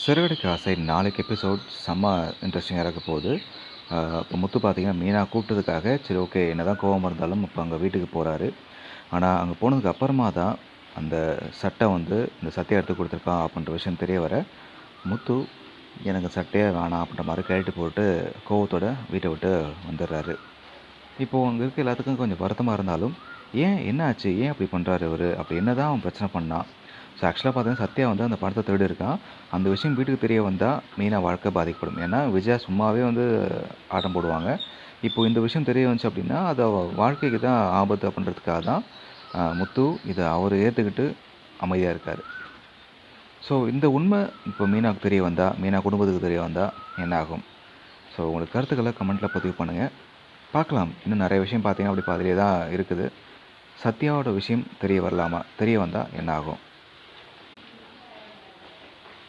சிறுகடிக்க ஆசை நாளைக்கு எபிசோட் செம்ம இன்ட்ரெஸ்டிங்காக இருக்க போகுது. இப்போ முத்து பார்த்தீங்கன்னா, மீனா கூப்பிட்டதுக்காக சரி ஓகே என்னதான் கோவமா இருந்தாலும் இப்போ அங்கே வீட்டுக்கு போகிறாரு. ஆனால் அங்கே போனதுக்கு அப்புறமா தான் அந்த சட்டை வந்து இந்த சட்டையை எடுத்து கொடுத்துருக்கான் அப்படின்ற விஷயம் தெரிய வர, முத்து எனக்கு சட்டையே வேணாம் அப்படின்ற மாதிரி கழட்டி போட்டு கோவத்தோட வீட்டை விட்டு வந்துடுறாரு. இப்போது அங்கே இருக்க எல்லாத்துக்கும் கொஞ்சம் வருத்தமாக இருந்தாலும், ஏன் என்ன ஆச்சு? ஏன் அப்படி பண்ணுறாரு இவரு? அப்படி என்ன தான் அவன் பிரச்சனை பண்ணான்? ஸோ ஆக்சுவலாக பார்த்தீங்கன்னா, சத்யா வந்து அந்த பணத்தை திருடியிருக்கான். அந்த விஷயம் வீட்டுக்கு தெரிய வந்தா மீனா வாழ்க்கை பாதிக்கப்படும். ஏன்னா, விஜயா சும்மாவே வந்து ஆட்டம் போடுவாங்க. இப்போ இந்த விஷயம் தெரிய வந்துச்சு அப்படின்னா, அது அவ வாழ்க்கைக்கு தான் ஆபத்து அப்படின்றதுக்காக தான் முத்து இத அவரு ஏத்துக்கிட்டு அமைதியா இருக்காரு. ஸோ இந்த உண்மை இப்போ மீனாவுக்கு தெரிய வந்தா, மீனா குடும்பத்துக்கு தெரிய வந்தா என்ன ஆகும்? ஸோ உங்களோட கருத்துக்கள கமெண்ட்ல பதிவு பண்ணுங்க. பார்க்கலாம். இன்னும் நெறைய விஷயம் பார்த்தீங்கன்னா, அப்படி பாதியிலே தான் இருக்குது. சத்யாவோட விஷயம் தெரிய வரலாமா? தெரிய வந்தா என்ன ஆகும்?